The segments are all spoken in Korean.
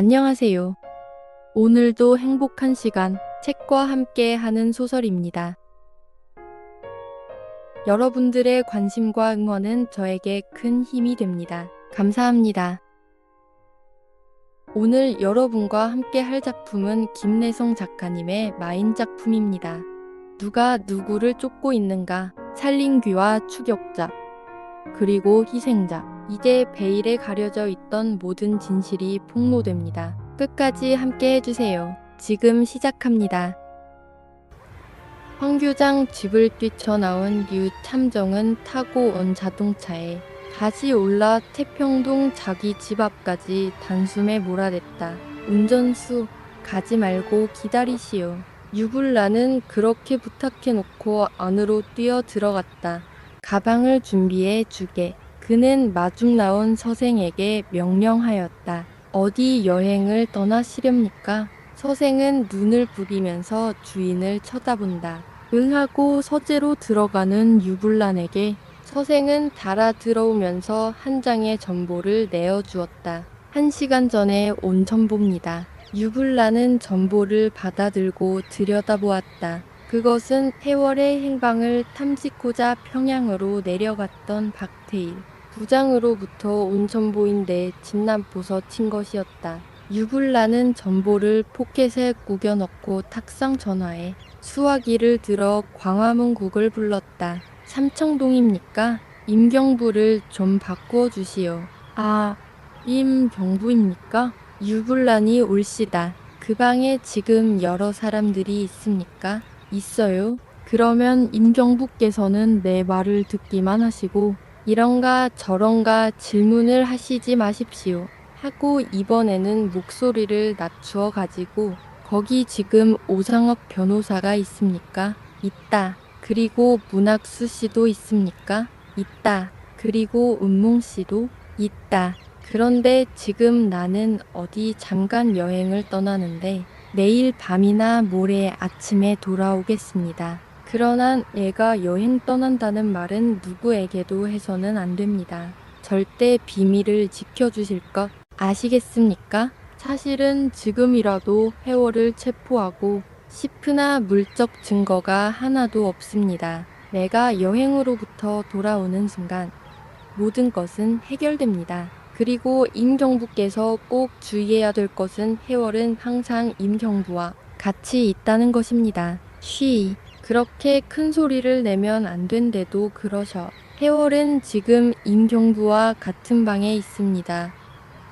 안녕하세요. 오늘도 행복한 시간, 책과 함께 하는 소설입니다. 여러분들의 관심과 응원은 저에게 큰 힘이 됩니다. 감사합니다. 오늘 여러분과 함께 할 작품은 김래성 작가님의 마인 작품입니다. 누가 누구를 쫓고 있는가? 살인귀와 추격자, 그리고 희생자. 이제 베일에 가려져 있던 모든 진실이 폭로됩니다. 끝까지 함께 해주세요. 지금 시작합니다. 황교장 집을 뛰쳐나온 류참정은 타고 온 자동차에 다시 올라 태평동 자기 집 앞까지 단숨에 몰아댔다. 운전수, 가지 말고 기다리시오. 유불나는 그렇게 부탁해놓고 안으로 뛰어 들어갔다. 가방을 준비해 주게. 그는 마중 나온 서생에게 명령하였다. 어디 여행을 떠나시렵니까? 서생은 눈을 부비면서 주인을 쳐다본다. 응하고 서재로 들어가는 유불란에게 서생은 달아 들어오면서 한 장의 전보를 내어주었다. 1시간 전에 온 전보입니다. 유불란은 전보를 받아들고 들여다보았다. 그것은 해월의 행방을 탐지고자 평양으로 내려갔던 박태일 부장으로부터 온 전보인데 진남보서 친 것이었다. 유불란은 전보를 포켓에 구겨 넣고 탁상 전화에 수화기를 들어 광화문국을 불렀다. 삼청동입니까? 임경부를 좀 바꾸어 주시오. 아, 임경부입니까? 유불란이 올시다. 그 방에 지금 여러 사람들이 있습니까? 있어요. 그러면 임경부께서는 내 말을 듣기만 하시고 이런가 저런가 질문을 하시지 마십시오. 하고 이번에는 목소리를 낮추어 가지고 거기 지금 오상업 변호사가 있습니까? 있다. 그리고 문학수 씨도 있습니까? 있다. 그리고 은몽 씨도 있다. 그런데 지금 나는 어디 잠깐 여행을 떠나는데 내일 밤이나 모레 아침에 돌아오겠습니다. 그러나 내가 여행 떠난다는 말은 누구에게도 해서는 안 됩니다. 절대 비밀을 지켜주실 것 아시겠습니까? 사실은 지금이라도 해월을 체포하고 싶으나 물적 증거가 하나도 없습니다. 내가 여행으로부터 돌아오는 순간 모든 것은 해결됩니다. 그리고 임경부께서 꼭 주의해야 될 것은 해월은 항상 임경부와 같이 있다는 것입니다. 쉬. 그렇게 큰 소리를 내면 안 된대도 그러셔. 해월은 지금 임경부와 같은 방에 있습니다.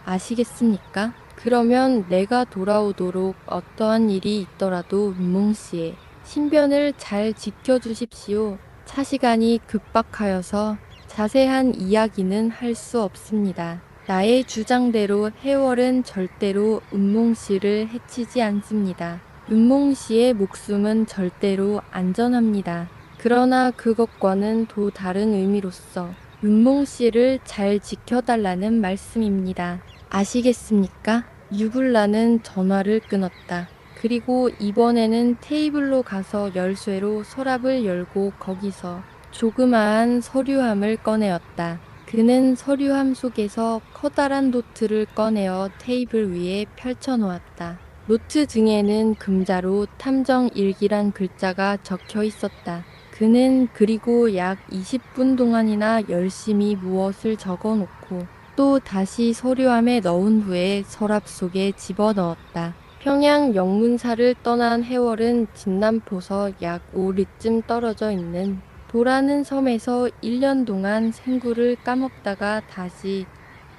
아시겠습니까? 그러면 내가 돌아오도록 어떠한 일이 있더라도 문몽씨의 신변을 잘 지켜주십시오. 차시간이 급박하여서 자세한 이야기는 할 수 없습니다. 나의 주장대로 해월은 절대로 은몽씨를 해치지 않습니다. 은몽씨의 목숨은 절대로 안전합니다. 그러나 그것과는 또 다른 의미로서 은몽씨를 잘 지켜달라는 말씀입니다. 아시겠습니까? 유불나는 전화를 끊었다. 그리고 이번에는 테이블로 가서 열쇠로 서랍을 열고 거기서 조그마한 서류함을 꺼내었다. 그는 서류함 속에서 커다란 노트를 꺼내어 테이블 위에 펼쳐놓았다. 노트 등에는 금자로 탐정 일기란 글자가 적혀 있었다. 그는 그리고 약 20분 동안이나 열심히 무엇을 적어 놓고 또 다시 서류함에 넣은 후에 서랍 속에 집어넣었다. 평양 영문사를 떠난 해월은 진남포서 약 5리쯤 떨어져 있는 도라는 섬에서 1년 동안 생구를 까먹다가 다시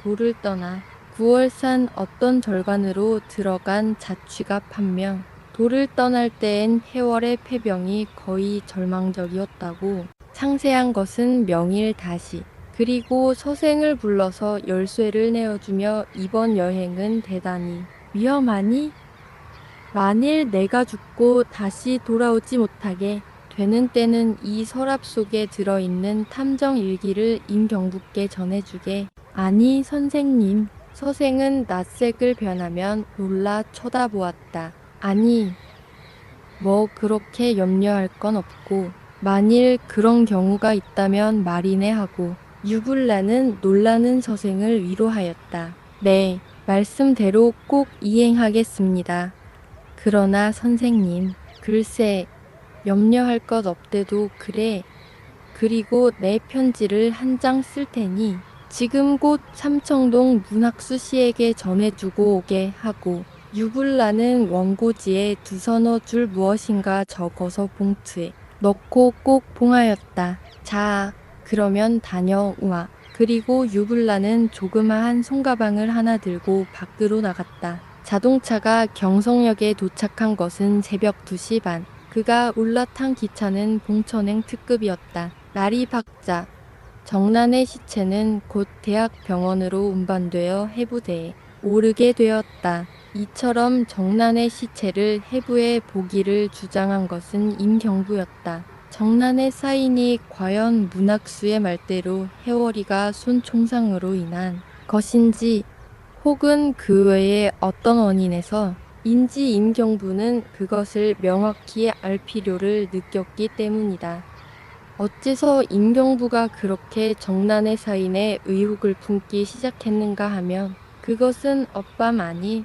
도를 떠나 9월산 어떤 절간으로 들어간 자취가 판명. 도를 떠날 때엔 해월의 폐병이 거의 절망적이었다고. 상세한 것은 명일 다시. 그리고 서생을 불러서 열쇠를 내어주며 이번 여행은 대단히 위험하니? 만일 내가 죽고 다시 돌아오지 못하게 되는 때는 이 서랍 속에 들어있는 탐정 일기를 임경부께 전해주게. 아니 선생님. 서생은 낯색을 변하면 놀라 쳐다보았다. 아니, 뭐 그렇게 염려할 건 없고 만일 그런 경우가 있다면 말이네 하고 유불나는 놀라는 서생을 위로하였다. 네, 말씀대로 꼭 이행하겠습니다. 그러나 선생님, 글쎄, 염려할 것 없대도 그래. 그리고 내 편지를 한 장 쓸 테니 지금 곧 삼청동 문학수 씨에게 전해주고 오게 하고 유불나는 원고지에 두서너 줄 무엇인가 적어서 봉투에 넣고 꼭 봉하였다. 자, 그러면 다녀와. 그리고 유불나는 조그마한 손가방을 하나 들고 밖으로 나갔다. 자동차가 경성역에 도착한 것은 새벽 2시 반. 그가 올라탄 기차는 봉천행 특급이었다. 날이 밝자 정란의 시체는 곧 대학병원으로 운반되어 해부대에 오르게 되었다. 이처럼 정란의 시체를 해부에 보기를 주장한 것은 임경부였다. 정란의 사인이 과연 문학수의 말대로 해월이가 손 총상으로 인한 것인지 혹은 그 외에 어떤 원인에서 인지 임경부는 그것을 명확히 알 필요를 느꼈기 때문이다. 어째서 임경부가 그렇게 정난의 사인에 의혹을 품기 시작했는가 하면 그것은 어밤 아니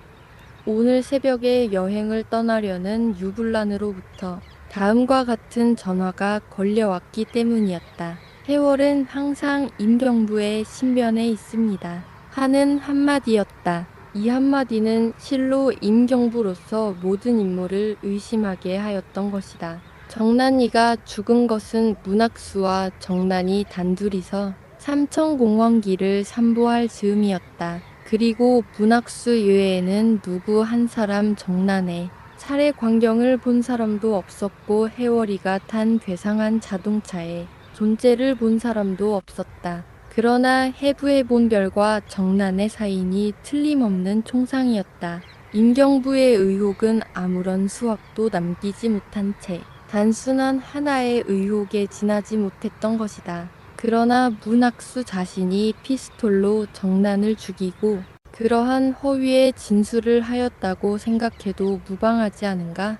오늘 새벽에 여행을 떠나려는 유불란으로부터 다음과 같은 전화가 걸려왔기 때문이었다. 해월은 항상 임경부의 신변에 있습니다. 하는 한마디였다. 이 한마디는 실로 임경부로서 모든 인물을 의심하게 하였던 것이다. 정난이가 죽은 것은 문학수와 정난이 단둘이서 삼천공원길을 산보할 즈음이었다. 그리고 문학수 이외에는 누구 한 사람 정난의 살해 광경을 본 사람도 없었고 해월이가 탄 괴상한 자동차의 존재를 본 사람도 없었다. 그러나 해부의 본별과 정난의 사인이 틀림없는 총상이었다. 임경부의 의혹은 아무런 수확도 남기지 못한 채 단순한 하나의 의혹에 지나지 못했던 것이다. 그러나 문학수 자신이 피스톨로 정난을 죽이고 그러한 허위의 진술을 하였다고 생각해도 무방하지 않은가?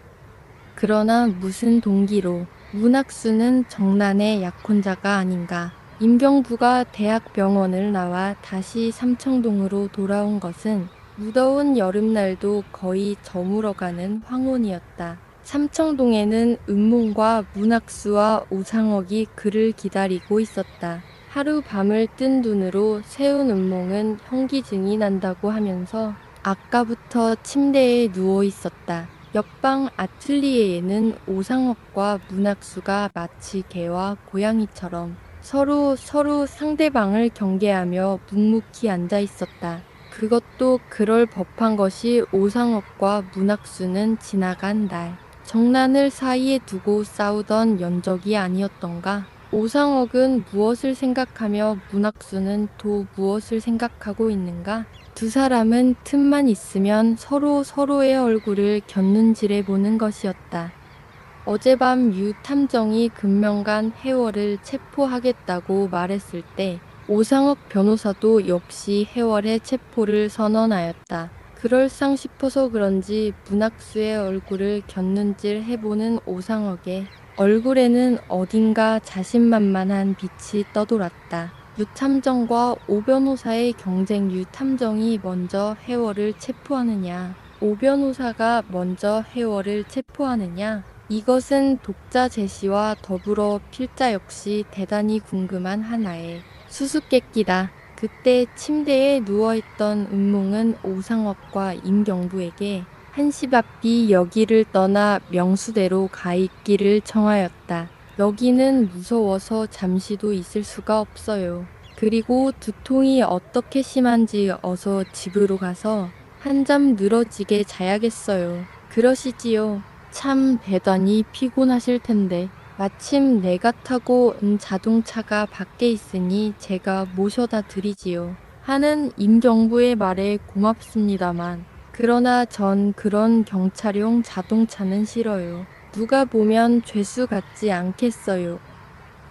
그러나 무슨 동기로 문학수는 정난의 약혼자가 아닌가? 임경부가 대학병원을 나와 다시 삼청동으로 돌아온 것은 무더운 여름날도 거의 저물어가는 황혼이었다. 삼청동에는 은몽과 문학수와 오상옥이 그를 기다리고 있었다. 하루 밤을 뜬 눈으로 세운 은몽은 현기증이 난다고 하면서 아까부터 침대에 누워 있었다. 옆방 아틀리에에는 오상옥과 문학수가 마치 개와 고양이처럼 서로 상대방을 경계하며 묵묵히 앉아 있었다. 그것도 그럴 법한 것이 오상옥과 문학수는 지나간 날 정난을 사이에 두고 싸우던 연적이 아니었던가. 오상옥은 무엇을 생각하며 문학수는 또 무엇을 생각하고 있는가? 두 사람은 틈만 있으면 서로의 얼굴을 곁눈질해 보는 것이었다. 어젯밤 유 탐정이 금명간 해월을 체포하겠다고 말했을 때 오상옥 변호사도 역시 해월의 체포를 선언하였다. 그럴상 싶어서 그런지 문학수의 얼굴을 곁눈질 해보는 오상옥의 얼굴에는 어딘가 자신만만한 빛이 떠돌았다. 유탐정과 오 변호사의 경쟁. 유탐정이 먼저 해월을 체포하느냐, 오 변호사가 먼저 해월을 체포하느냐, 이것은 독자 제시와 더불어 필자 역시 대단히 궁금한 하나의 수수께끼다. 그때 침대에 누워있던 은몽은 오상옥과 임경부에게 한시바삐 여기를 떠나 명수대로 가 있기를 청하였다. 여기는 무서워서 잠시도 있을 수가 없어요. 그리고 두통이 어떻게 심한지 어서 집으로 가서 한잠 늘어지게 자야겠어요. 그러시지요. 참 대단히 피곤하실 텐데. 마침 내가 타고 온 자동차가 밖에 있으니 제가 모셔다 드리지요. 하는 임경부의 말에 고맙습니다만 그러나 전 그런 경찰용 자동차는 싫어요. 누가 보면 죄수 같지 않겠어요.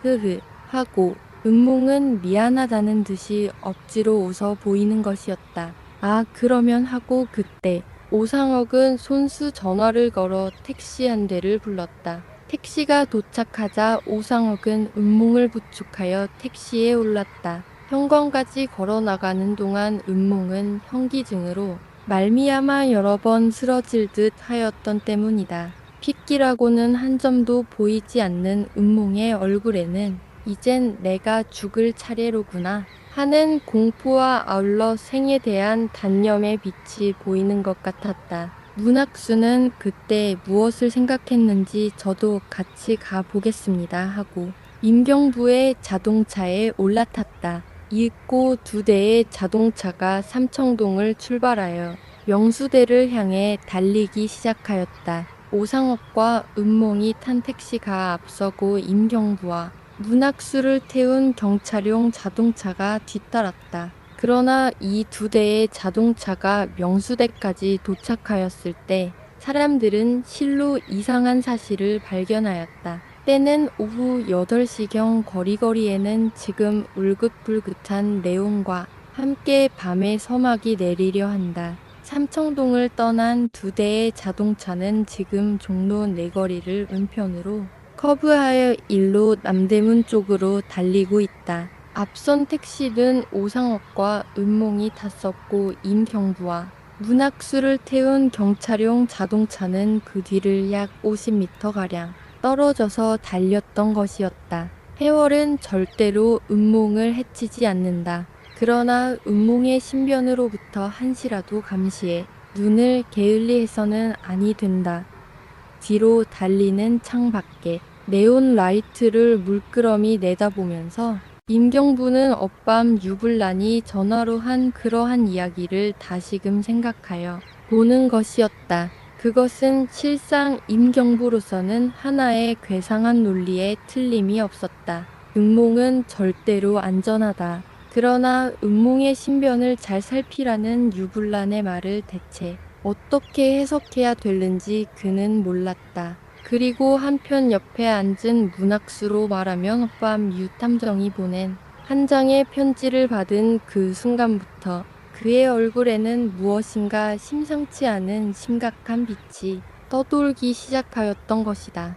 흐흐 하고 은몽은 미안하다는 듯이 억지로 웃어 보이는 것이었다. 아 그러면 하고 그때 오상옥은 손수 전화를 걸어 택시 한 대를 불렀다. 택시가 도착하자 오상옥은 은몽을 부축하여 택시에 올랐다. 현관까지 걸어 나가는 동안 은몽은 현기증으로 말미암아 여러 번 쓰러질 듯 하였던 때문이다. 핏기라고는 한 점도 보이지 않는 은몽의 얼굴에는 이젠 내가 죽을 차례로구나 하는 공포와 아울러 생에 대한 단념의 빛이 보이는 것 같았다. 문학수는 그때 무엇을 생각했는지 저도 같이 가보겠습니다 하고 임경부의 자동차에 올라탔다. 이윽고 2대의 자동차가 삼청동을 출발하여 명수대를 향해 달리기 시작하였다. 오상옥과 은몽이 탄 택시가 앞서고 임경부와 문학수를 태운 경찰용 자동차가 뒤따랐다. 그러나 이 2대의 자동차가 명수대까지 도착하였을 때 사람들은 실로 이상한 사실을 발견하였다. 때는 오후 8시경 거리거리에는 지금 울긋불긋한 네온과 함께 밤의 서막이 내리려 한다. 삼청동을 떠난 2대의 자동차는 지금 종로 내거리를 은편으로 커브하여 일로 남대문 쪽으로 달리고 있다. 앞선 택시는 오상옥과 은몽이 탔었고 임경부와 문학수를 태운 경찰용 자동차는 그 뒤를 약 50m가량 떨어져서 달렸던 것이었다. 해월은 절대로 은몽을 해치지 않는다. 그러나 은몽의 신변으로부터 한시라도 감시해 눈을 게을리 해서는 아니 된다. 뒤로 달리는 창밖에 네온 라이트를 물끄러미 내다보면서 임경부는 어밤 유불란이 전화로 한 그러한 이야기를 다시금 생각하여 보는 것이었다. 그것은 실상 임경부로서는 하나의 괴상한 논리에 틀림이 없었다. 은몽은 절대로 안전하다. 그러나 은몽의 신변을 잘 살피라는 유불란의 말을 대체 어떻게 해석해야 되는지 그는 몰랐다. 그리고 한편 옆에 앉은 문학수로 말하면 어밤 유탐정이 보낸 한 장의 편지를 받은 그 순간부터 그의 얼굴에는 무엇인가 심상치 않은 심각한 빛이 떠돌기 시작하였던 것이다.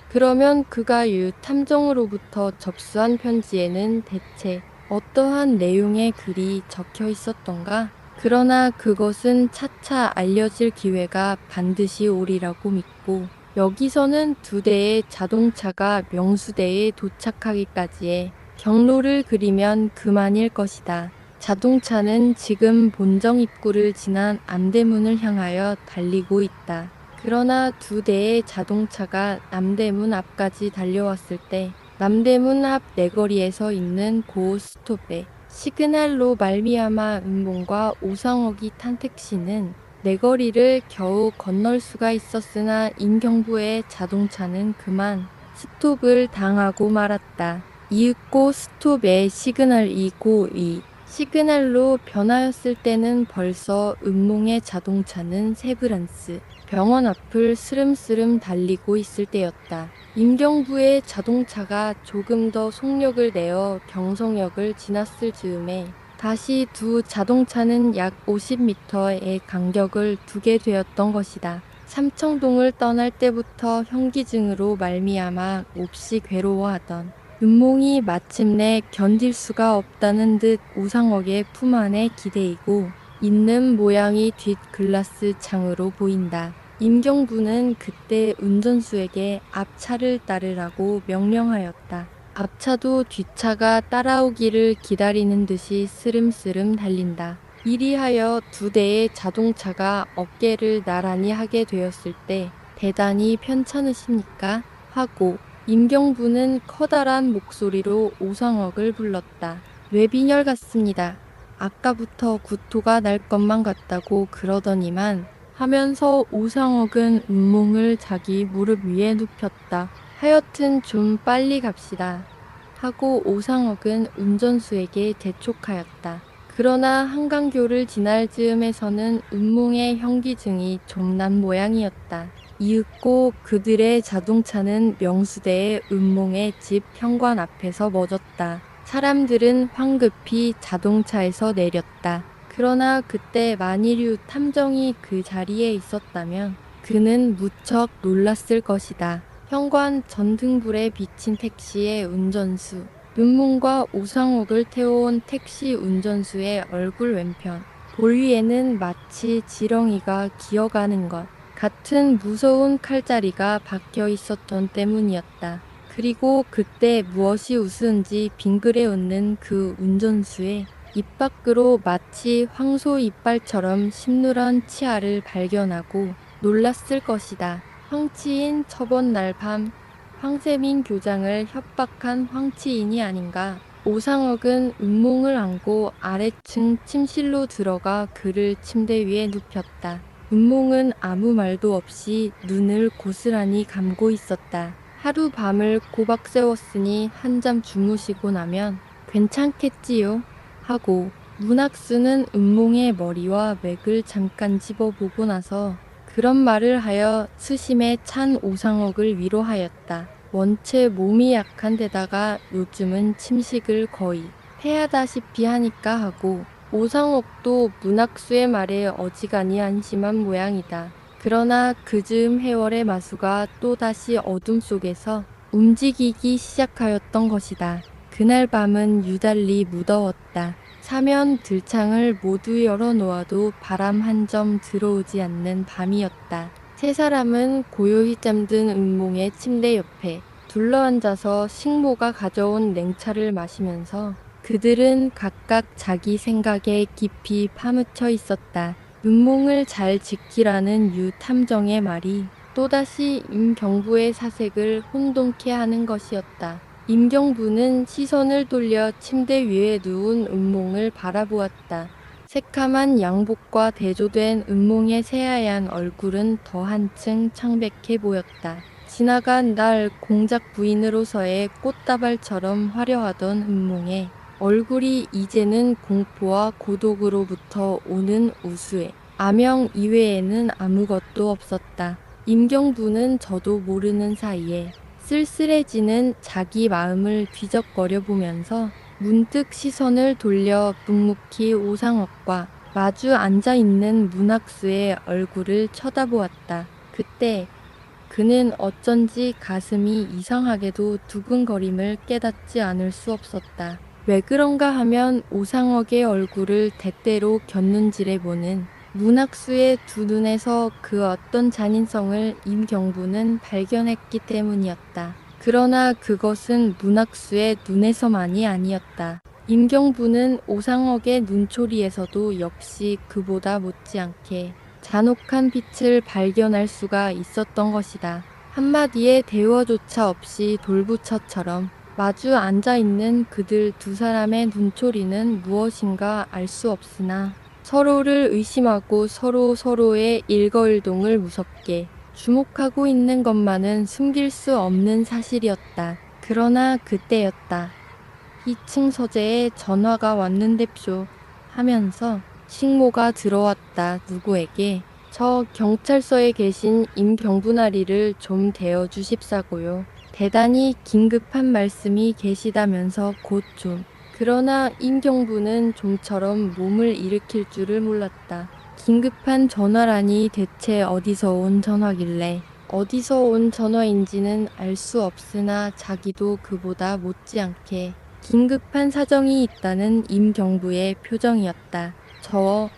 그러면 그가 유탐정으로부터 접수한 편지에는 대체 어떠한 내용의 글이 적혀 있었던가? 그러나 그것은 차차 알려질 기회가 반드시 오리라고 믿고 여기서는 2대의 자동차가 명수대에 도착하기까지의 경로를 그리면 그만일 것이다. 자동차는 지금 본정 입구를 지난 안대문을 향하여 달리고 있다. 그러나 2대의 자동차가 남대문 앞까지 달려왔을 때 남대문 앞 내거리에서 있는 고 스톱에 시그널로 말미암아 은몽과 오상옥이 탄 택시는 내거리를 겨우 건널 수가 있었으나 임경부의 자동차는 그만 스톱을 당하고 말았다. 이윽고 스톱의 시그널이 고이 시그널로 변하였을 때는 벌써 은몽의 자동차는 세브란스 병원 앞을 스름스름 달리고 있을 때였다. 임경부의 자동차가 조금 더 속력을 내어 경성역을 지났을 즈음에 다시 2 자동차는 약 50m의 간격을 두게 되었던 것이다. 삼청동을 떠날 때부터 현기증으로 말미암아 몹시 괴로워하던 은몽이 마침내 견딜 수가 없다는 듯 오상옥의 품 안에 기대이고 있는 모양이 뒷 글라스 창으로 보인다. 임경부는 그때 운전수에게 앞차를 따르라고 명령하였다. 앞차도 뒷차가 따라오기를 기다리는 듯이 스름스름 달린다. 이리하여 2대의 자동차가 어깨를 나란히 하게 되었을 때 대단히 편찮으십니까? 하고 임경부는 커다란 목소리로 오상옥을 불렀다. 뇌빈혈 같습니다. 아까부터 구토가 날 것만 같다고 그러더니만 하면서 오상옥은 은몽을 자기 무릎 위에 눕혔다. 하여튼 좀 빨리 갑시다. 하고 오상옥은 운전수에게 재촉하였다. 그러나 한강교를 지날 즈음에서는 은몽의 현기증이 좀 난 모양이었다. 이윽고 그들의 자동차는 명수대의 은몽의 집 현관 앞에서 멎었다. 사람들은 황급히 자동차에서 내렸다. 그러나 그때 만일 탐정이 그 자리에 있었다면 그는 무척 놀랐을 것이다. 현관 전등불에 비친 택시의 운전수 윤몽과 오상옥을 태워온 택시 운전수의 얼굴 왼편. 볼 위에는 마치 지렁이가 기어가는 것 같은 무서운 칼자리가 박혀 있었던 때문이었다. 그리고 그때 무엇이 우스운지 빙그레 웃는 그 운전수의 입 밖으로 마치 황소 이빨처럼 심누런 치아를 발견하고 놀랐을 것이다. 황치인 저번 날 밤 황세민 교장을 협박한 황치인이 아닌가. 오상옥은 은몽을 안고 아래층 침실로 들어가 그를 침대 위에 눕혔다. 은몽은 아무 말도 없이 눈을 고스란히 감고 있었다. 하루 밤을 꼬박 세웠으니 한잠 주무시고 나면 괜찮겠지요? 하고 문학수는 은몽의 머리와 맥을 잠깐 집어보고 나서 그런 말을 하여 스심에 찬 오상옥을 위로하였다. 원체 몸이 약한 데다가 요즘은 침식을 거의 해야다시피 하니까 하고 오상옥도 문학수의 말에 어지간히 안심한 모양이다. 그러나 그 즈음 해월의 마수가 또다시 어둠 속에서 움직이기 시작하였던 것이다. 그날 밤은 유달리 무더웠다. 사면 들창을 모두 열어놓아도 바람 한 점 들어오지 않는 밤이었다. 세 사람은 고요히 잠든 은몽의 침대 옆에 둘러앉아서 식모가 가져온 냉차를 마시면서 그들은 각각 자기 생각에 깊이 파묻혀 있었다. 은몽을 잘 지키라는 유 탐정의 말이 또다시 임경부의 사색을 혼돈케 하는 것이었다. 임경부는 시선을 돌려 침대 위에 누운 은몽을 바라보았다. 새카만 양복과 대조된 은몽의 새하얀 얼굴은 더 한층 창백해 보였다. 지나간 날 공작 부인으로서의 꽃다발처럼 화려하던 은몽의 얼굴이 이제는 공포와 고독으로부터 오는 우수해 아명 이외에는 아무것도 없었다. 임경부는 저도 모르는 사이에 쓸쓸해지는 자기 마음을 뒤적거려 보면서 문득 시선을 돌려 묵묵히 오상옥과 마주 앉아있는 문학수의 얼굴을 쳐다보았다. 그때 그는 어쩐지 가슴이 이상하게도 두근거림을 깨닫지 않을 수 없었다. 왜 그런가 하면 오상옥의 얼굴을 대대로 곁눈질해 보는 문학수의 두 눈에서 그 어떤 잔인성을 임경부는 발견했기 때문이었다. 그러나 그것은 문학수의 눈에서만이 아니었다. 임경부는 오상옥의 눈초리에서도 역시 그보다 못지않게 잔혹한 빛을 발견할 수가 있었던 것이다. 한마디의 대화조차 없이 돌부처처럼 마주 앉아있는 그들 두 사람의 눈초리는 무엇인가 알 수 없으나 서로를 의심하고 서로의 일거일동을 무섭게 주목하고 있는 것만은 숨길 수 없는 사실이었다. 그러나 그때였다. 2층 서재에 전화가 왔는데쇼 하면서 식모가 들어왔다. 누구에게? 저 경찰서에 계신 임경부나리를 좀 대어 주십사고요. 대단히 긴급한 말씀이 계시다면서 곧 좀. 그러나 임경부는 좀처럼 몸을 일으킬 줄을 몰랐다. 긴급한 전화라니 대체 어디서 온 전화길래 어디서 온 전화인지는 알 수 없으나 자기도 그보다 못지않게 긴급한 사정이 있다는 임경부의 표정이었다. 저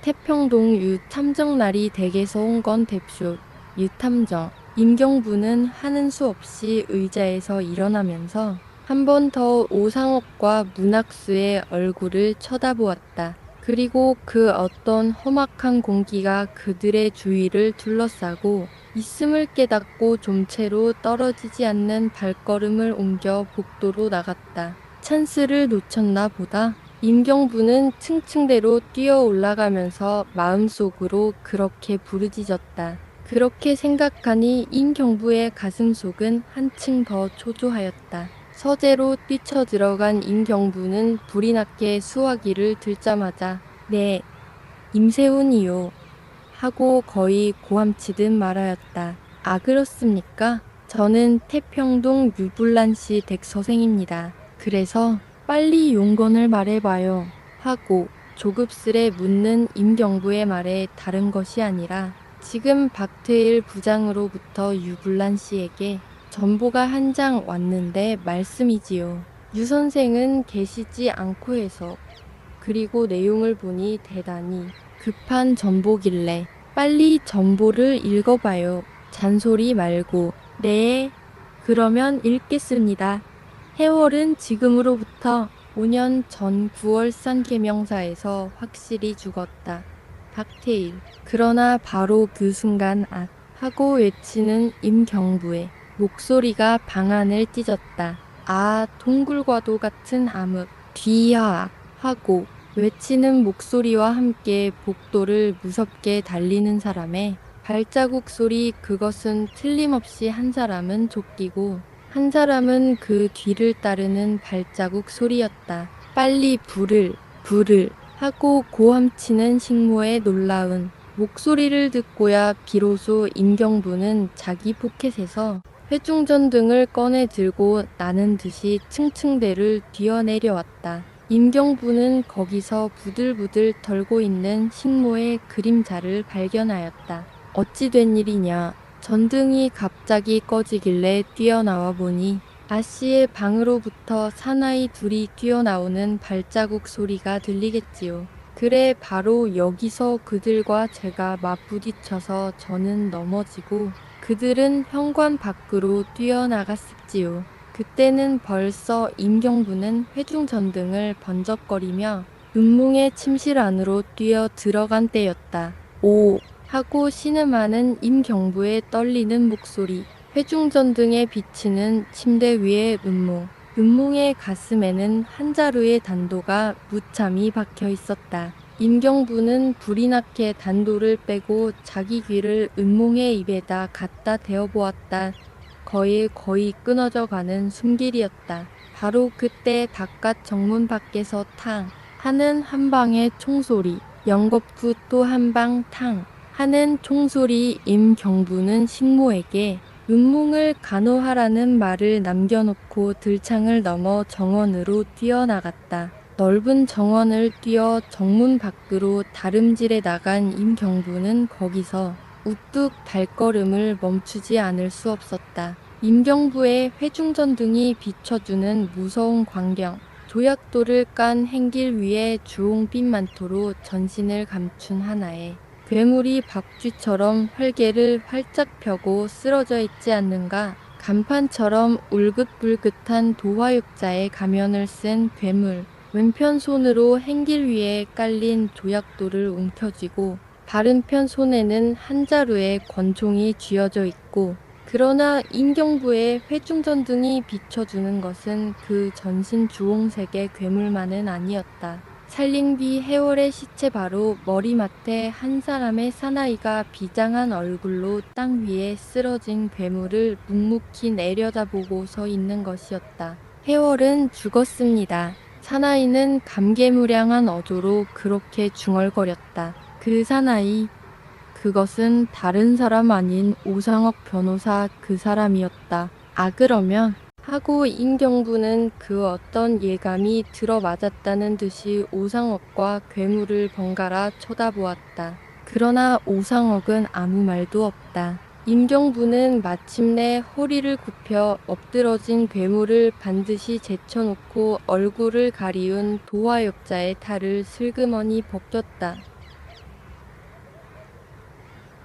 태평동 유 탐정날이 댁에서 온 건 뎁쇼. 유 탐정. 임경부는 하는 수 없이 의자에서 일어나면서 한 번 더 오상옥과 문학수의 얼굴을 쳐다보았다. 그리고 그 어떤 험악한 공기가 그들의 주위를 둘러싸고 있음을 깨닫고 좀채로 떨어지지 않는 발걸음을 옮겨 복도로 나갔다. 찬스를 놓쳤나 보다. 임경부는 층층대로 뛰어 올라가면서 마음속으로 그렇게 부르짖었다. 그렇게 생각하니 임경부의 가슴속은 한층 더 초조하였다. 서재로 뛰쳐 들어간 임경부는 불이 났게 수화기를 들자마자 네, 임세훈이요 하고 거의 고함치듯 말하였다. 아 그렇습니까? 저는 태평동 유불란씨 댁 서생입니다. 그래서 빨리 용건을 말해봐요 하고 조급스레 묻는 임경부의 말에 다른 것이 아니라 지금 박태일 부장으로부터 유불란 씨에게 전보가 한 장 왔는데 말씀이지요. 유 선생은 계시지 않고 해서. 그리고 내용을 보니 대단히 급한 전보길래 빨리 전보를 읽어봐요. 잔소리 말고. 네, 그러면 읽겠습니다. 해월은 지금으로부터 5년 전 9월산 계명사에서 확실히 죽었다. 박태일. 그러나 바로 그 순간 앗 하고 외치는 임경부의 목소리가 방안을 찢었다. 아, 동굴과도 같은 암흑. 뒤야 하고 외치는 목소리와 함께 복도를 무섭게 달리는 사람의 발자국 소리, 그것은 틀림없이 한 사람은 쫓기고 한 사람은 그 뒤를 따르는 발자국 소리였다. 빨리 불을 하고 고함치는 식모의 놀라운 목소리를 듣고야 비로소 임경부는 자기 포켓에서 회중전등을 꺼내 들고 나는 듯이 층층대를 뛰어내려왔다. 임경부는 거기서 부들부들 덜고 있는 식모의 그림자를 발견하였다. 어찌 된 일이냐. 전등이 갑자기 꺼지길래 뛰어나와 보니 아씨의 방으로부터 사나이 둘이 뛰어나오는 발자국 소리가 들리겠지요. 그래, 바로 여기서 그들과 제가 맞부딪혀서 저는 넘어지고 그들은 현관 밖으로 뛰어나갔습지요. 그때는 벌써 임경부는 회중전등을 번쩍거리며 눈몽의 침실 안으로 뛰어 들어간 때였다. 오! 하고 신음하는 임경부의 떨리는 목소리. 회중전등에 비치는 침대 위의 눈몽. 눈몽의 가슴에는 한 자루의 단도가 무참히 박혀 있었다. 임경부는 불이 나게 단도를 빼고 자기 귀를 은몽의 입에다 갖다 대어 보았다. 거의 끊어져 가는 숨길이었다. 바로 그때 바깥 정문 밖에서 탕 하는 한 방의 총소리, 연거푸 또 한 방 탕 하는 총소리. 임경부는 식모에게 은몽을 간호하라는 말을 남겨놓고 들창을 넘어 정원으로 뛰어나갔다. 넓은 정원을 뛰어 정문 밖으로 다름질에 나간 임경부는 거기서 우뚝 발걸음을 멈추지 않을 수 없었다. 임경부의 회중전등이 비춰주는 무서운 광경. 조약돌을 깐 행길 위에 주홍빛 만토로 전신을 감춘 하나의 괴물이 박쥐처럼 활개를 활짝 펴고 쓰러져 있지 않는가. 간판처럼 울긋불긋한 도화육자의 가면을 쓴 괴물. 왼편 손으로 행길 위에 깔린 조약돌을 움켜쥐고 다른편 손에는 한 자루의 권총이 쥐어져 있고, 그러나 임경부의 회중전등이 비춰주는 것은 그 전신 주홍색의 괴물만은 아니었다. 살림비 해월의 시체 바로 머리맡에 한 사람의 사나이가 비장한 얼굴로 땅 위에 쓰러진 괴물을 묵묵히 내려다보고 서 있는 것이었다. 해월은 죽었습니다. 사나이는 감개무량한 어조로 그렇게 중얼거렸다. 그 사나이, 그것은 다른 사람 아닌 오상옥 변호사 그 사람이었다. 아, 그러면 하고 임경부는 그 어떤 예감이 들어맞았다는 듯이 오상옥과 괴물을 번갈아 쳐다보았다. 그러나 오상옥은 아무 말도 없다. 임경부는 마침내 허리를 굽혀 엎드러진 괴물을 반드시 제쳐놓고 얼굴을 가리운 도화역자의 탈을 슬그머니 벗겼다.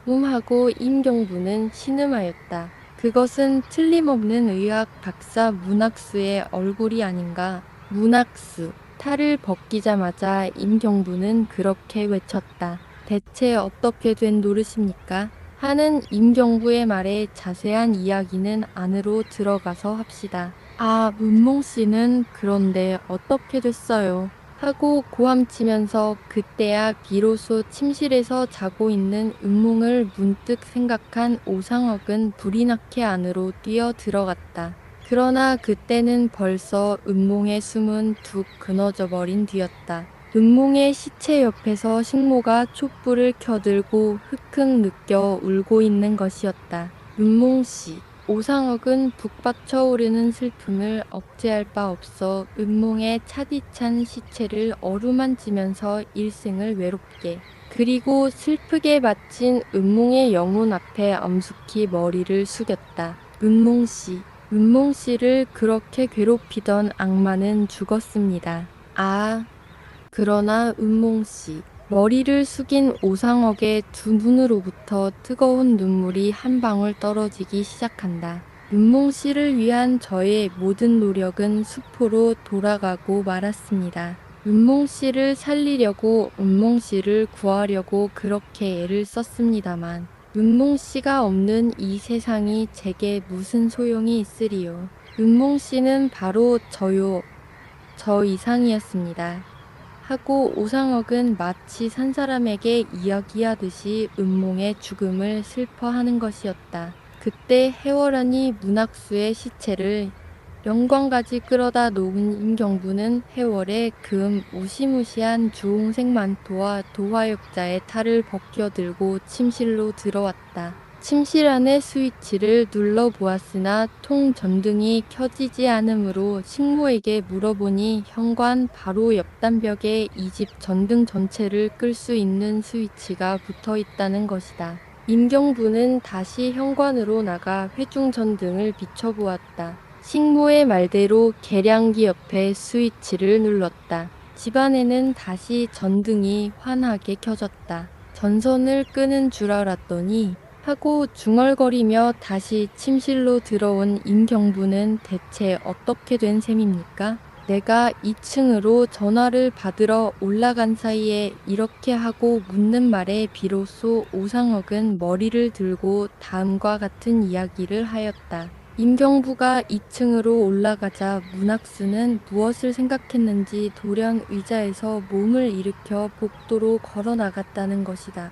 하고 임경부는 신음하였다. 그것은 틀림없는 의학 박사 문학수의 얼굴이 아닌가. 문학수. 탈을 벗기자마자 임경부는 그렇게 외쳤다. 대체 어떻게 된 노릇입니까? 하는 임경부의 말에 자세한 이야기는 안으로 들어가서 합시다. 아, 문몽씨는 그런데 어떻게 됐어요? 하고 고함치면서 그때야 비로소 침실에서 자고 있는 은몽을 문득 생각한 오상옥은 불이 나게 안으로 뛰어 들어갔다. 그러나 그때는 벌써 은몽의 숨은 툭 끊어져 버린 뒤였다. 은몽의 시체 옆에서 식모가 촛불을 켜들고 헥헥 느껴 울고 있는 것이었다. 은몽씨. 오상옥은 북받쳐 오르는 슬픔을 억제할 바 없어 은몽의 차디찬 시체를 어루만지면서 일생을 외롭게, 그리고 슬프게 바친 은몽의 영혼 앞에 엄숙히 머리를 숙였다. 은몽씨. 은몽 씨를 그렇게 괴롭히던 악마는 죽었습니다. 아, 그러나 은몽 씨. 머리를 숙인 오상옥의 두 눈으로부터 뜨거운 눈물이 한 방울 떨어지기 시작한다. 은몽 씨를 위한 저의 모든 노력은 수포로 돌아가고 말았습니다. 은몽 씨를 살리려고, 은몽 씨를 구하려고 그렇게 애를 썼습니다만, 은몽 씨가 없는 이 세상이 제게 무슨 소용이 있으리요. 은몽 씨는 바로 저요, 저 이상이었습니다. 하고 오상옥은 마치 산 사람에게 이야기하듯이 은몽의 죽음을 슬퍼하는 것이었다. 그때 해월안이 문학수의 시체를 영광까지 끌어다 놓은 임경부는 해월의 무시무시한 주홍색 만토와 도화역자의 탈을 벗겨들고 침실로 들어왔다. 침실 안의 스위치를 눌러보았으나 통 전등이 켜지지 않으므로 식모에게 물어보니 현관 바로 옆 단벽에 이 집 전등 전체를 끌 수 있는 스위치가 붙어 있다는 것이다. 임경부는 다시 현관으로 나가 회중 전등을 비춰보았다. 식모의 말대로 계량기 옆에 스위치를 눌렀다. 집안에는 다시 전등이 환하게 켜졌다. 전선을 끄는 줄 알았더니 하고 중얼거리며 다시 침실로 들어온 임경부는 대체 어떻게 된 셈입니까? 내가 2층으로 전화를 받으러 올라간 사이에 이렇게 하고 묻는 말에 비로소 오상옥은 머리를 들고 다음과 같은 이야기를 하였다. 임경부가 2층으로 올라가자 문학수는 무엇을 생각했는지 돌연 의자에서 몸을 일으켜 복도로 걸어 나갔다는 것이다.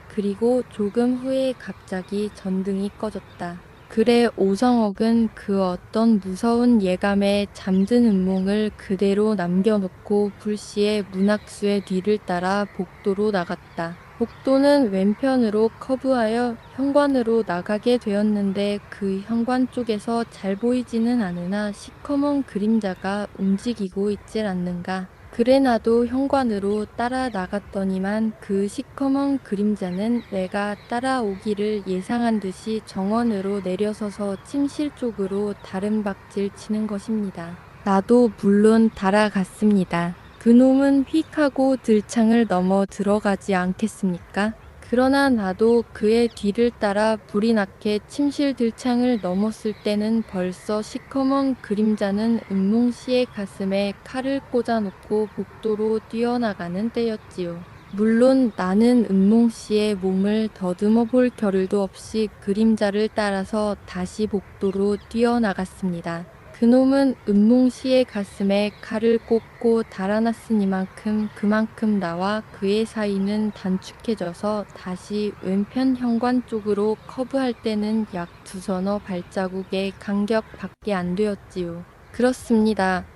그리고 조금 후에 갑자기 전등이 꺼졌다. 그래 오상옥은 그 어떤 무서운 예감에 잠든 은몽을 그대로 남겨놓고 불시에 문학수의 뒤를 따라 복도로 나갔다. 복도는 왼편으로 커브하여 현관으로 나가게 되었는데 그 현관 쪽에서 잘 보이지는 않으나 시커먼 그림자가 움직이고 있질 않는가. 그래 나도 현관으로 따라 나갔더니만 그 시커먼 그림자는 내가 따라오기를 예상한 듯이 정원으로 내려서서 침실 쪽으로 다른 박질 치는 것입니다. 나도 물론 따라갔습니다. 그놈은 휙 하고 들창을 넘어 들어가지 않겠습니까? 그러나 나도 그의 뒤를 따라 불이 나게 침실 들창을 넘었을 때는 벌써 시커먼 그림자는 은몽 씨의 가슴에 칼을 꽂아놓고 복도로 뛰어나가는 때였지요. 물론 나는 은몽 씨의 몸을 더듬어 볼 겨를도 없이 그림자를 따라서 다시 복도로 뛰어나갔습니다. 그놈은 은몽 씨의 가슴에 칼을 꽂고 달아났으니만큼 그만큼 나와 그의 사이는 단축해져서 다시 왼편 현관 쪽으로 커브할 때는 약 두서너 발자국의 간격밖에 안 되었지요. 그렇습니다.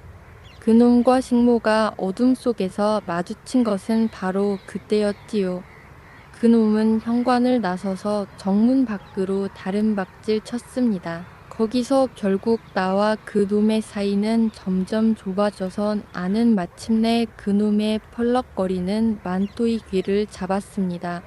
그놈과 식모가 어둠 속에서 마주친 것은 바로 그때였지요. 그놈은 현관을 나서서 정문 밖으로 다른 박질 쳤습니다. 거기서 결국 나와 그놈의 사이는 점점 좁아져서 나는 마침내 그놈의 펄럭거리는 만토의 귀를 잡았습니다.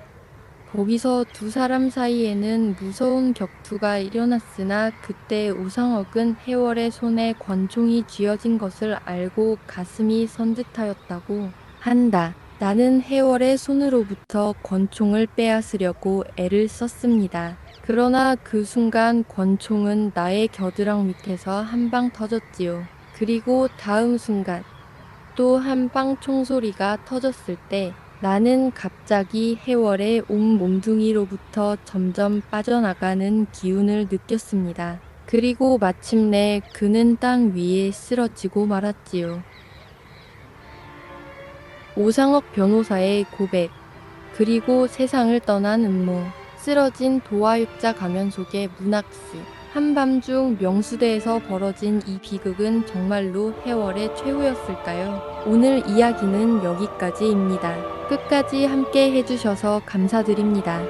거기서 두 사람 사이에는 무서운 격투가 일어났으나 그때 오상옥은 해월의 손에 권총이 쥐어진 것을 알고 가슴이 선듯하였다고 한다. 나는 해월의 손으로부터 권총을 빼앗으려고 애를 썼습니다. 그러나 그 순간 권총은 나의 겨드랑 밑에서 한 방 터졌지요. 그리고 다음 순간 또 한 방 총소리가 터졌을 때 나는 갑자기 해월의 온 몸뚱이로부터 점점 빠져나가는 기운을 느꼈습니다. 그리고 마침내 그는 땅 위에 쓰러지고 말았지요. 오상옥 변호사의 고백, 그리고 세상을 떠난 음모, 쓰러진 도화육자 가면 속의 문학수. 한밤중 명수대에서 벌어진 이 비극은 정말로 해월의 최후였을까요? 오늘 이야기는 여기까지입니다. 끝까지 함께 해주셔서 감사드립니다.